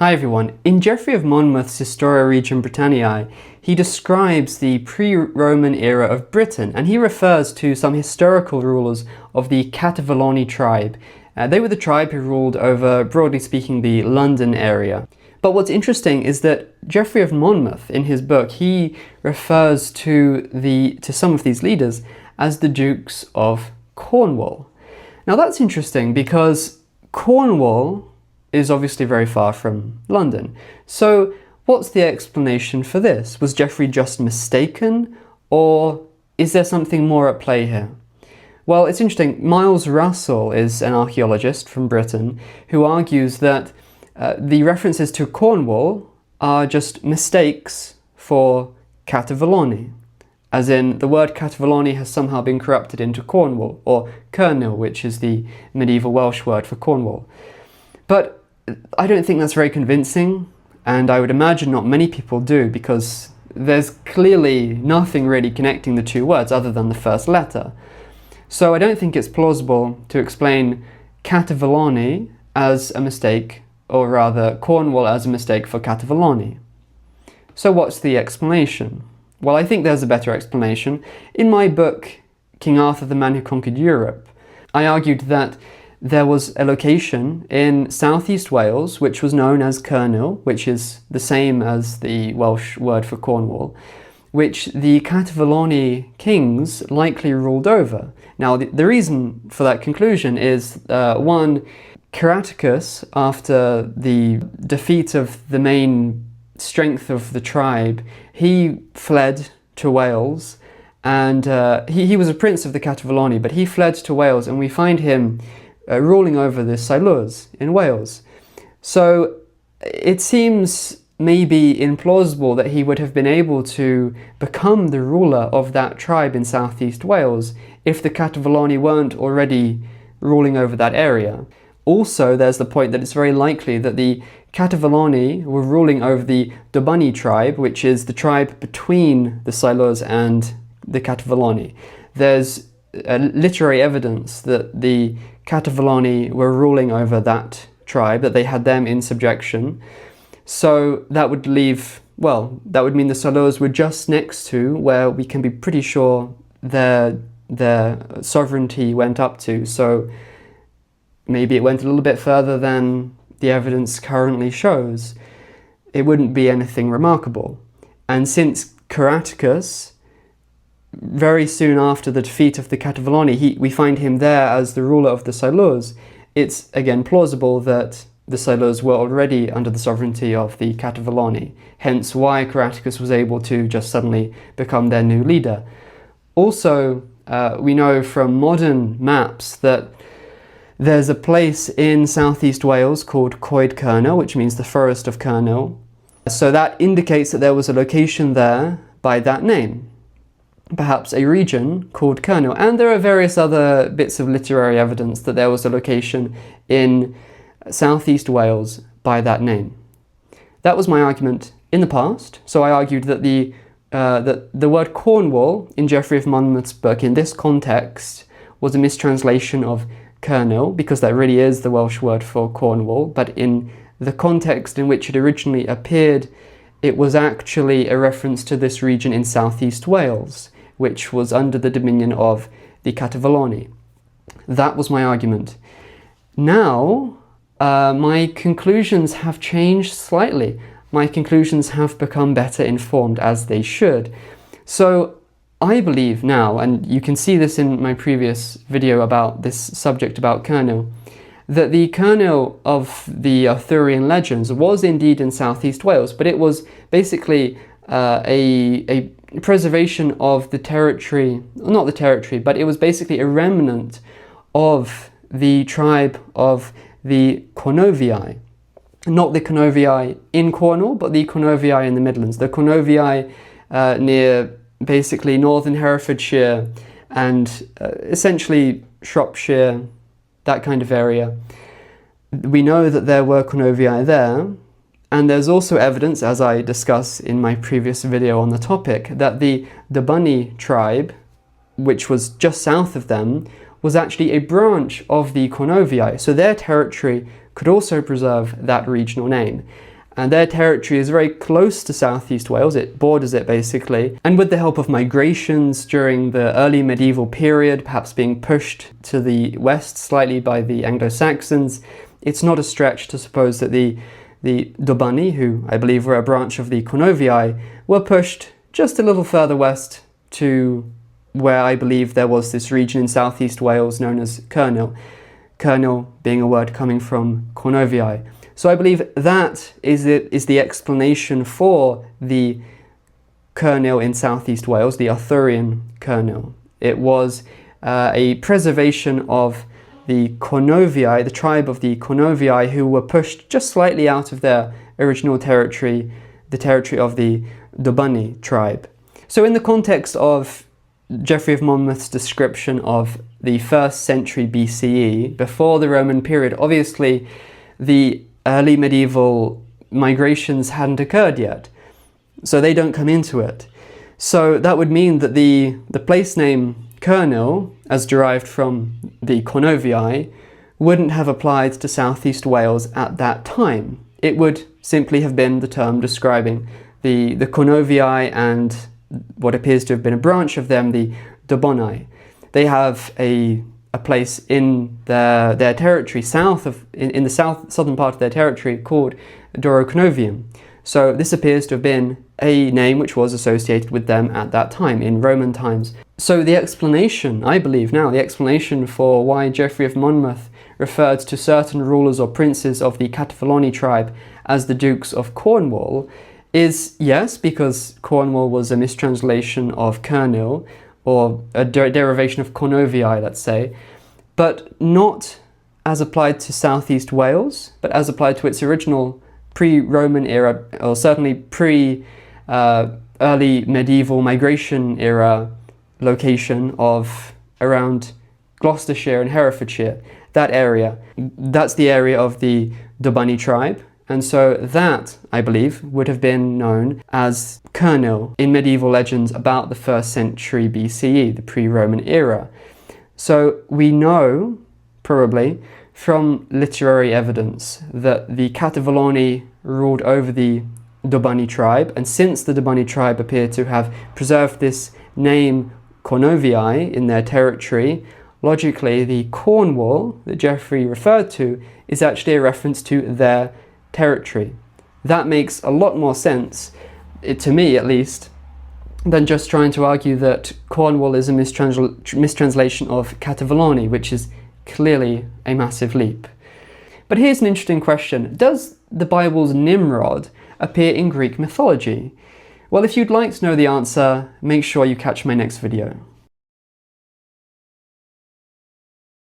Hi everyone. In Geoffrey of Monmouth's Historia Regum Britanniae, he describes the pre-Roman era of Britain, and he refers to some historical rulers of the Catuvellauni tribe. They were the tribe who ruled over, broadly speaking, the London area. But what's interesting is that Geoffrey of Monmouth, in his book, he refers to some of these leaders as the Dukes of Cornwall. Now that's interesting because Cornwall is obviously very far from London. So what's the explanation for this? Was Geoffrey just mistaken, or is there something more at play here? Well, it's interesting. Miles Russell is an archaeologist from Britain who argues that the references to Cornwall are just mistakes for Catuvellauni, as in the word Catuvellauni has somehow been corrupted into Cornwall, or Cornil, which is the medieval Welsh word for Cornwall. But I don't think that's very convincing, and I would imagine not many people do, because there's clearly nothing really connecting the two words other than the first letter. So I don't think it's plausible to explain Catuvellauni as a mistake, or rather Cornwall as a mistake for Catuvellauni. So what's the explanation? Well, I think there's a better explanation. In my book, King Arthur, the Man Who Conquered Europe, I argued that there was a location in southeast Wales which was known as Cornil, which is the same as the Welsh word for Cornwall, which the Catuvellauni kings likely ruled over. Now, the reason for that conclusion is, one, Caratacus, after the defeat of the main strength of the tribe, he fled to Wales, and he was a prince of the Catuvellauni, but he fled to Wales, and we find him ruling over the Silures in Wales. So it seems maybe implausible that he would have been able to become the ruler of that tribe in southeast Wales if the Catuvellauni weren't already ruling over that area. Also, there's the point that it's very likely that the Catuvellauni were ruling over the Dobunni tribe, which is the tribe between the Silures and the Catuvellauni. There's literary evidence that the Catuvellauni were ruling over that tribe, that they had them in subjection. So that would leave, well, that would mean the Silures were just next to where we can be pretty sure their sovereignty went up to. So maybe it went a little bit further than the evidence currently shows. It wouldn't be anything remarkable. And since Caratacus, very soon after the defeat of the Catuvellauni, we find him there as the ruler of the Silures, it's again plausible that the Silures were already under the sovereignty of the Catuvellauni, hence why Caratacus was able to just suddenly become their new leader. Also, we know from modern maps that there's a place in southeast Wales called Coed Cornil, which means the forest of Cornil. So that indicates that there was a location there by that name, perhaps a region called Cornil. And there are various other bits of literary evidence that there was a location in southeast Wales by that name. That was my argument in the past. So I argued that the word Cornwall in Geoffrey of Monmouth's book in this context was a mistranslation of Cornil, because that really is the Welsh word for Cornwall, but in the context in which it originally appeared, it was actually a reference to this region in southeast Wales, which was under the dominion of the Catuvellauni. That was my argument. Now, my conclusions have changed slightly. My conclusions have become better informed, as they should. So I believe now, and you can see this in my previous video about this subject about Cornil, that the Cornil of the Arthurian legends was indeed in southeast Wales, but it was basically a preservation of the territory, not the territory, but it was basically a remnant of the tribe of the Cornovii. Not the Cornovii in Cornwall, but the Cornovii in the Midlands. The Cornovii near basically northern Herefordshire and essentially Shropshire, that kind of area. We know that there were Cornovii there, and there's also evidence, as I discuss in my previous video on the topic, that the Dobunni tribe, which was just south of them, was actually a branch of the Cornovii, so their territory could also preserve that regional name. And their territory is very close to southeast Wales, it borders it basically, and with the help of migrations during the early medieval period, perhaps being pushed to the west slightly by the Anglo-Saxons, it's not a stretch to suppose that the Dobunni, who I believe were a branch of the Cornovii, were pushed just a little further west to where I believe there was this region in southeast Wales known as Cornwall. Cornwall being a word coming from Cornovii. So I believe that is the explanation for the Cornwall in southeast Wales, the Arthurian Cornwall. It was a preservation of the Cornovii, the tribe of the Cornovii, who were pushed just slightly out of their original territory, the territory of the Dobunni tribe. So in the context of Geoffrey of Monmouth's description of the 1st century BCE, before the Roman period, obviously the early medieval migrations hadn't occurred yet, so they don't come into it. So that would mean that the place name Cornwall, as derived from the Cornovii, wouldn't have applied to southeast Wales at that time. It would simply have been the term describing the Cornovii and what appears to have been a branch of them, the Dobunni. They have a place in their territory in the southern part of their territory called Cornovium. So this appears to have been a name which was associated with them at that time, in Roman times. So the explanation, I believe now, the explanation for why Geoffrey of Monmouth referred to certain rulers or princes of the Catuvellauni tribe as the Dukes of Cornwall is, yes, because Cornwall was a mistranslation of Cornwall, or a derivation of Cornovii, let's say, but not as applied to southeast Wales, but as applied to its original pre-Roman era, or certainly pre-early medieval migration era location of around Gloucestershire and Herefordshire, that area. That's the area of the Dobunni tribe. And so that, I believe, would have been known as Cornwall in medieval legends about the 1st century BCE, the pre-Roman era. So we know, probably, from literary evidence that the Catuvellauni ruled over the Dobunni tribe, and since the Dobunni tribe appear to have preserved this name Cornovii in their territory, logically the Cornwall that Geoffrey referred to is actually a reference to their territory. That makes a lot more sense, to me at least, than just trying to argue that Cornwall is a mistranslation of Catuvellauni, which is clearly a massive leap. But here's an interesting question. Does the Bible's Nimrod appear in Greek mythology? Well, if you'd like to know the answer, make sure you catch my next video.